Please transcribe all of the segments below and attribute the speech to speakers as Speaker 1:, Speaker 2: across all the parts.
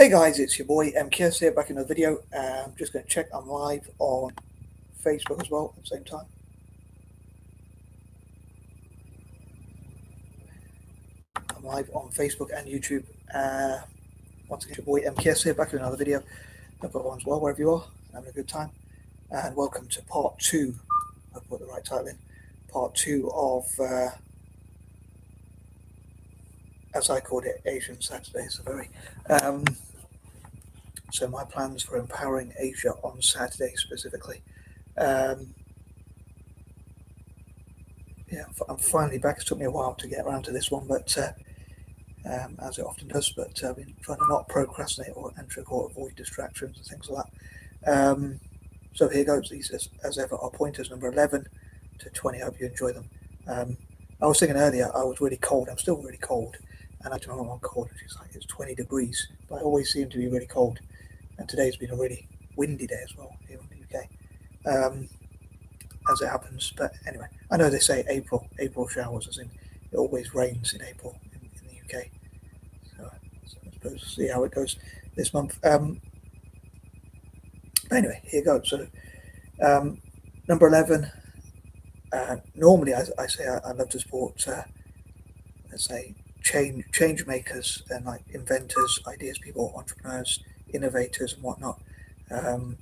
Speaker 1: Hey guys, it's your boy M.K.S here, back in another video. I'm just going to check I'm live on Facebook as well at the same time. I'm live on Facebook and YouTube. Once again, your boy M.K.S here, back in another video. Hope everyone's well wherever you are, having a good time. And welcome to part 2. I've put the right title in. Part 2 of, as I called it, Asian Saturday. So my plans for empowering Asia on Saturday specifically. Yeah, I'm finally back. It took me a while to get around to this one, but as it often does. But I've been trying to not procrastinate or avoid distractions and things like that. So here goes. These, as ever, are pointers number 11 to 20. I hope you enjoy them. I was thinking earlier I was really cold. I'm still really cold, and I don't know I'm cold. It's 20 degrees, but I always seem to be really cold. And today's been a really windy day as well here in the UK, as it happens. But anyway, I know they say April showers, as in it always rains in April in the UK. So I suppose we'll see how it goes this month. Anyway, here goes. So number 11. Normally, I say I love to support, let's say, change makers and like inventors, ideas people, entrepreneurs, innovators and whatnot. I'm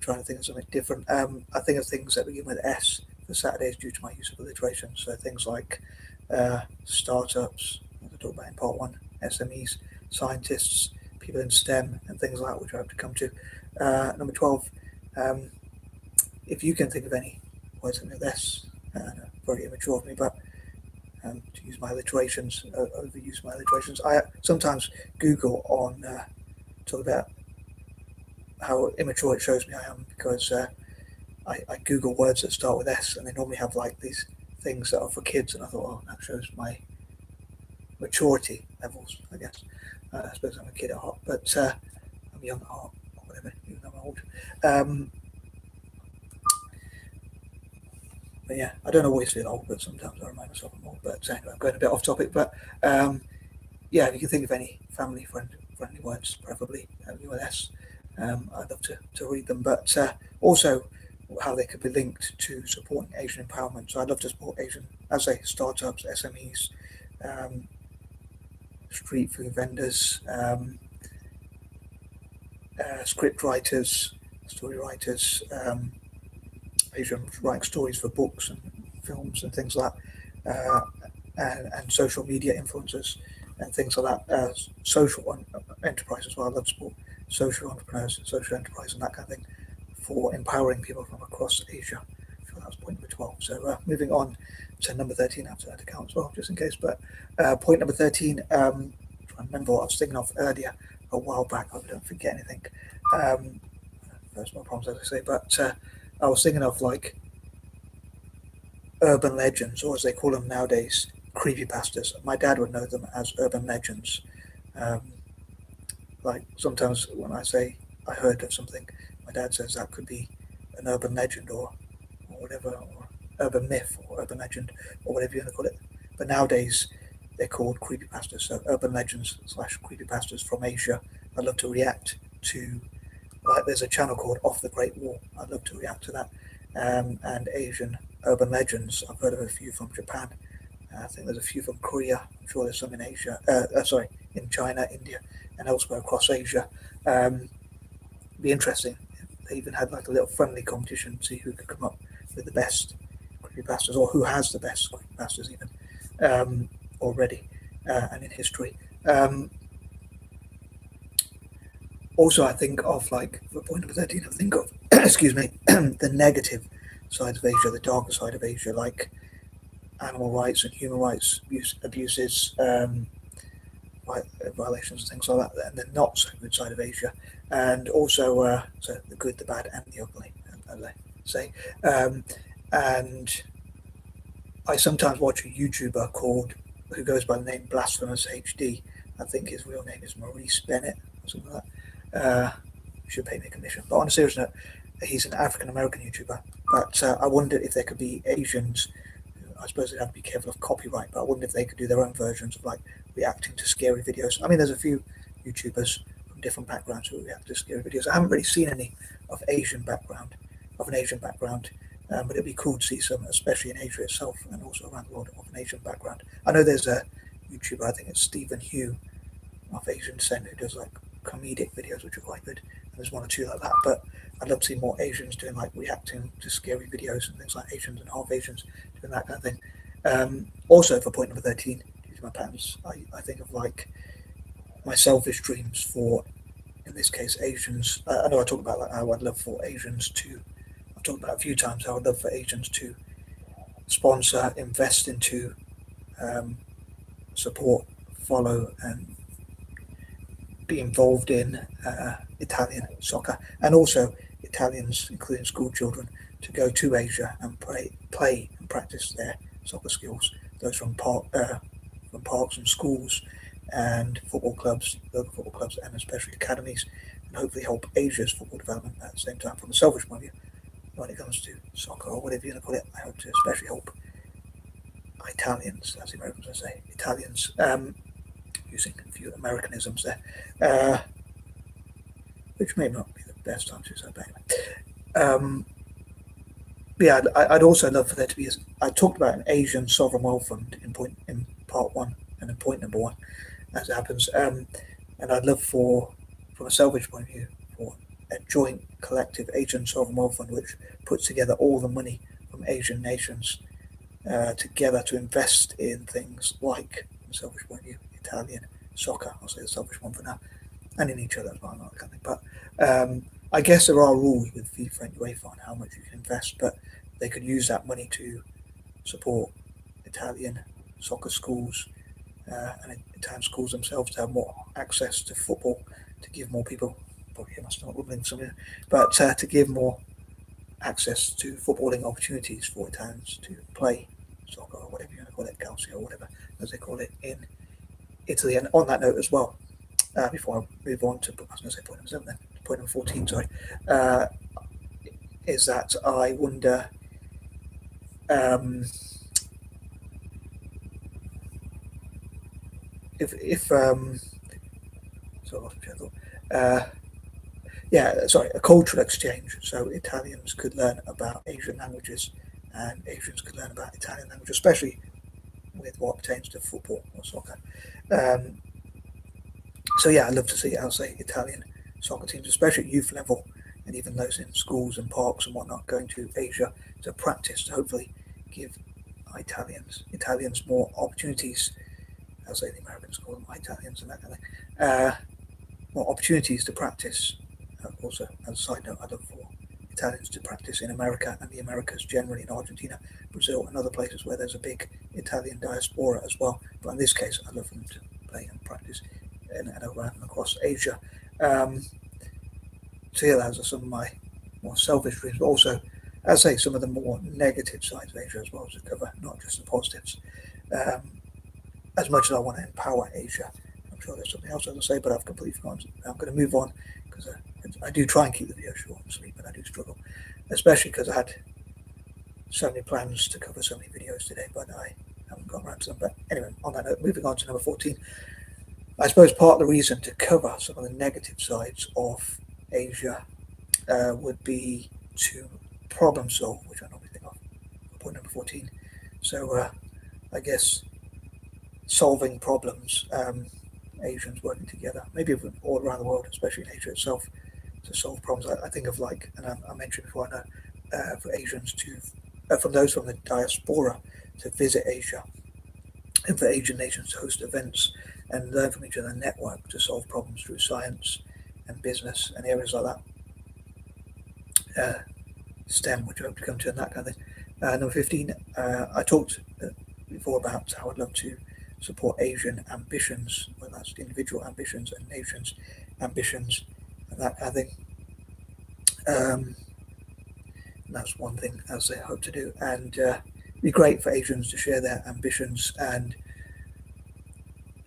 Speaker 1: trying to think of something different. I think of things that begin with S for Saturdays due to my use of alliteration. So things like startups, as I talked about in part 1, SMEs, scientists, people in STEM and things like that, which I hope to come to. Number 12, if you can think of any words that with S, very immature of me, but to use my alliterations, overuse my alliterations. I sometimes Google on talk about how immature it shows me I am, because I Google words that start with S and they normally have like these things that are for kids, and I thought, oh, that shows my maturity levels, I guess. I suppose I'm a kid at heart, but I'm young at heart, or whatever, even though I'm old. But yeah, I don't always feel old, but sometimes I remind myself I'm old. But anyway, I'm going a bit off topic. But yeah, if you can think of any family-friendly words, preferably with S, I'd love to read them. But also how they could be linked to supporting Asian empowerment. So I'd love to support Asian, as I say, startups, SMEs, street food vendors, script writers, story writers, Asians writing stories for books and films and things like that, and social media influencers and things like that. Social enterprise as well. I love to support social entrepreneurs, social enterprise, and that kind of thing for empowering people from across Asia. So that was point number 12. So moving on to number 13, I have to count as well, just in case. But point number 13, trying to remember what I was thinking of earlier a while back. I hope I don't forget anything. Personal problems, as I say, but I was thinking of like urban legends, or as they call them nowadays, creepypastas. My dad would know them as urban legends. Like sometimes when I say I heard of something, my dad says that could be an urban legend or whatever, or urban myth or urban legend or whatever you want to call it. But nowadays they're called creepypastas. So urban legends / creepypastas from Asia. I love to react to. Like there's a channel called Off the Great Wall. I'd love to react to that. And Asian urban legends. I've heard of a few from Japan. I think there's a few from Korea. I'm sure there's some in Asia. In China, India, and elsewhere across Asia. Be interesting. They even had like a little friendly competition to see who could come up with the best creepypastas, or who has the best creepypastas even already and in history. Also, I think of like for point number 13. I think of excuse me, the negative sides of Asia, the darker side of Asia, like animal rights and human rights abuses, violations and things like that, and the not so good side of Asia, and also so the good, the bad, and the ugly, as I say. And I sometimes watch a YouTuber who goes by the name Blasphemous HD. I think his real name is Maurice Bennett or something like that. Should pay me a commission. But on a serious note, he's an African American YouTuber. But I wondered if there could be Asians. I suppose they'd have to be careful of copyright, but I wonder if they could do their own versions of like reacting to scary videos. I mean, there's a few YouTubers from from different backgrounds who react to scary videos. I haven't really seen any of Asian background, of an Asian background, but it'd be cool to see some, especially in Asia itself and also around the world, of an Asian background. I know there's a YouTuber, I think it's Stephen Hugh, of Asian descent, who does like comedic videos which are quite good. And there's one or two like that, but I'd love to see more Asians doing like reacting to scary videos and things like Asians and half Asians doing that kind of thing. Also, for point number 13, due to my patterns, I think of like my selfish dreams for, in this case, Asians. I know I talk about like how I'd love for Asians to, I've talked about it a few times, how I'd love for Asians to sponsor, invest into, support, follow, and be involved in Italian soccer, and also Italians, including school children, to go to Asia and play and practice their soccer skills. Those from parks and schools and football clubs, local football clubs, and especially academies, and hopefully help Asia's football development at the same time. From a selfish point of view, when it comes to soccer or whatever you want to call it, I hope to especially help Italians, as the Americans would say, Italians, using a few Americanisms there, which may not be the best time to say, but anyway. Yeah, I'd also love for there to be, I talked about an Asian sovereign wealth fund in part one and in point number one, as it happens, and I'd love for, from a selfish point of view, for a joint collective Asian sovereign wealth fund which puts together all the money from Asian nations together to invest in things like, from a selfish point of view, Italian soccer. I'll say the selfish one for now, and in each other as well, not kind of thing. But I guess there are rules with FIFA and UEFA on how much you can invest, but they could use that money to support Italian soccer schools and Italian schools themselves to have more access to football, to give more people, probably hear my stomach rumbling somewhere, but to give more access to footballing opportunities for Italians to play soccer or whatever you want to call it, calcio or whatever as they call it in Italy. And on that note as well, before I move on to, I was going to say point number 7 then, point number 14, sorry, is that I wonder if a cultural exchange. So Italians could learn about Asian languages, and Asians could learn about Italian language, especially with what pertains to football or soccer. So yeah, I'd love to see, I'll say, Italian soccer teams, especially at youth level, and even those in schools and parks and whatnot, going to Asia to practice, to hopefully give Italians more opportunities. I'll say the Americans call them Italians and that kind of thing. More opportunities to practice. Also, as a side note, I'd love for Italians to practice in America and the Americas generally, in Argentina, Brazil, and other places where there's a big Italian diaspora as well. But in this case, I'd love for them to play and practice and around and across Asia. So yeah, those are some of my more selfish dreams, but also, as I say, some of the more negative sides of Asia as well to cover, not just the positives. As much as I want to empower Asia, I'm sure there's something else I was going to say, but I've completely forgotten. I'm going to move on because I do try and keep the video short and sweet, but I do struggle, especially because I had so many plans to cover so many videos today, but I haven't gone around to them. But anyway, on that note, moving on to number 14. I suppose part of the reason to cover some of the negative sides of Asia would be to problem solve, which I normally think of, point number 14. So I guess solving problems, Asians working together, maybe all around the world, especially in Asia itself, to solve problems. I think of like, and I mentioned before, I know for Asians to, from those from the diaspora to visit Asia, and for Asian nations to host events and learn from each other, network to solve problems through science and business and areas like that. STEM, which I hope to come to, and that kind of thing. Number 15, I talked before about how I'd love to support Asian ambitions, whether that's individual ambitions and nations' ambitions, and that kind of thing. And that's one thing, as I hope to do. And it'd be great for Asians to share their ambitions and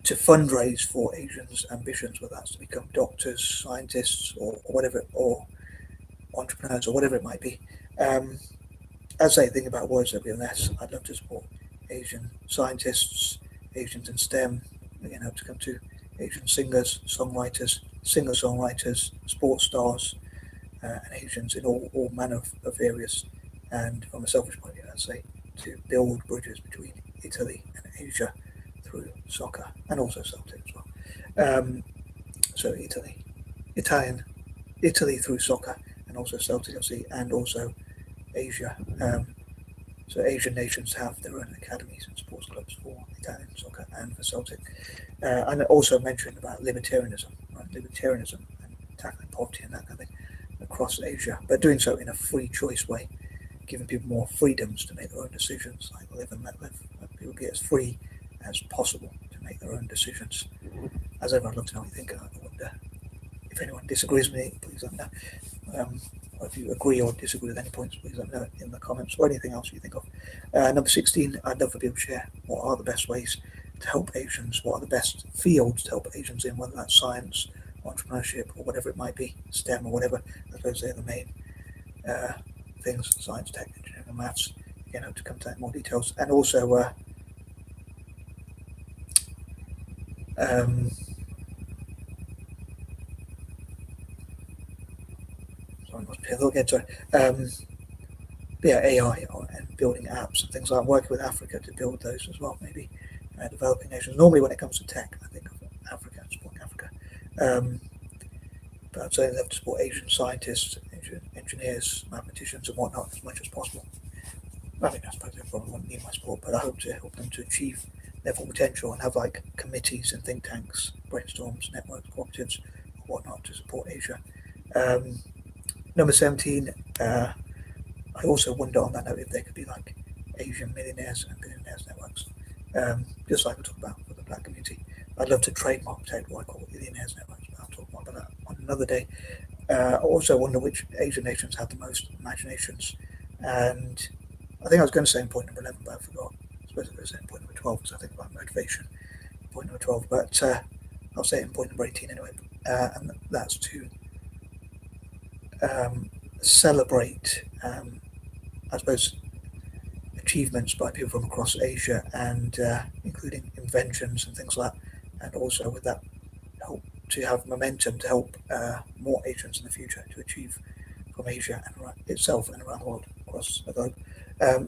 Speaker 1: to fundraise for Asians' ambitions, whether that's to become doctors, scientists, or whatever, or entrepreneurs, or whatever it might be. As I think about words that begin with S, I'd love to support Asian scientists, Asians in STEM, again, hope to come to Asian singers, songwriters, singer-songwriters, sports stars, and Asians in all manner of areas. And from a selfish point of view, I'd say to build bridges between Italy and Asia through soccer and also Celtic as well. So Italian, Italy through soccer and also Celtic FC and also Asia. So Asian nations have their own academies and sports clubs for Italian soccer and for Celtic. And also mentioned about libertarianism, right? Libertarianism and tackling poverty and that kind of thing across Asia, but doing so in a free choice way, giving people more freedoms to make their own decisions, like live and let live. Let people get as free as possible to make their own decisions. As ever, I'd love to know what you think. I wonder if anyone disagrees with me, please let me know. Or if you agree or disagree with any points, please let me know in the comments or anything else you think of. Number 16, I'd love for people to share what are the best ways to help Asians, what are the best fields to help Asians in, whether that's science, entrepreneurship, or whatever it might be, STEM or whatever. I suppose they're the main things: science, tech, engineering, and maths. Again, I hope to come to that in more details. And also, sorry, I must pay a little again. Sorry. AI and building apps and things like that. Working with Africa to build those as well, maybe developing nations. Normally, when it comes to tech, I think of Africa, supporting Africa. But I'd say they have to support Asian scientists, Asian engineers, mathematicians, and whatnot as much as possible. I mean, I suppose they probably wouldn't need my support, but I hope to help them to achieve their full potential and have like committees and think tanks, brainstorms, networks, cooperatives, or whatnot to support Asia. Number 17, I also wonder on that note if there could be like Asian millionaires and billionaires networks, just like we talked about for the black community. I'd love to trademark what I call billionaires networks, but I'll talk more about that on another day. I also wonder which Asian nations have the most imaginations, and I think I was going to say in point number 11, but I forgot. I suppose I was going to say in point number 12 because I think about motivation. Point number 12, but I'll say it in point number 18 anyway, and that's to celebrate, I suppose, achievements by people from across Asia and including inventions and things like that, and also with that help to have momentum to help more Asians in the future to achieve from Asia and itself and around the world across the globe.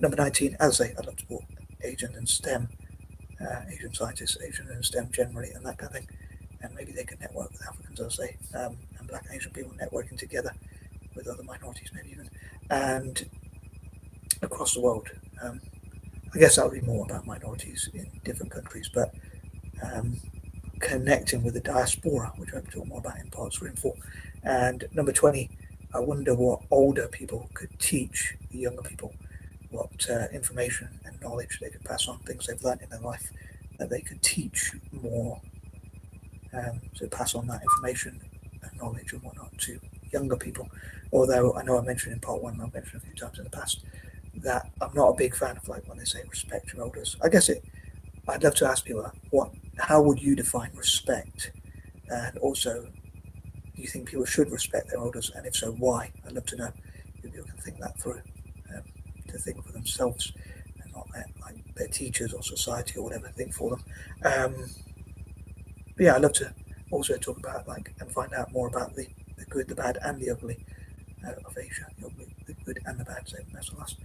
Speaker 1: Number 19, as I say, I'd love to support Asian and STEM, Asian scientists, Asian and STEM generally, and that kind of thing. And maybe they could network with Africans, as I say, and black and Asian people networking together with other minorities, maybe even, and across the world. I guess that would be more about minorities in different countries, but connecting with the diaspora, which I hope to talk more about in parts 3 and 4. And number 20, I wonder what older people could teach the younger people, what information and knowledge they could pass on, things they've learned in their life that they could teach more, so pass on that information and knowledge and whatnot to younger people. Although I know I mentioned in part 1, I've mentioned a few times in the past, that I'm not a big fan of like when they say respect your elders. I guess I'd love to ask people how would you define respect, and also do you think people should respect their elders, and if so, why? I'd love to know if people can think that through, to think for themselves and not let like their teachers or society or whatever think for them. But yeah, I'd love to also talk about and find out more about the good, the bad, and the ugly of Asia. The good and the bad, so that's the last.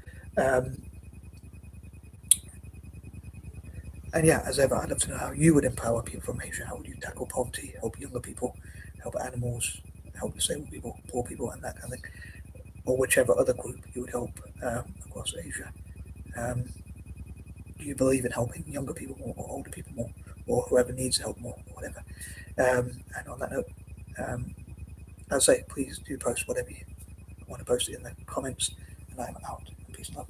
Speaker 1: And yeah, as ever, I'd love to know how you would empower people from Asia. How would you tackle poverty, help younger people, help animals, help disabled people, poor people, and that kind of thing, or whichever other group you would help across Asia. Do you believe in helping younger people more, or older people more, or whoever needs help more, or whatever? And on that note, as I say, please do post whatever you want to post in the comments, and I'm out. Peace and love.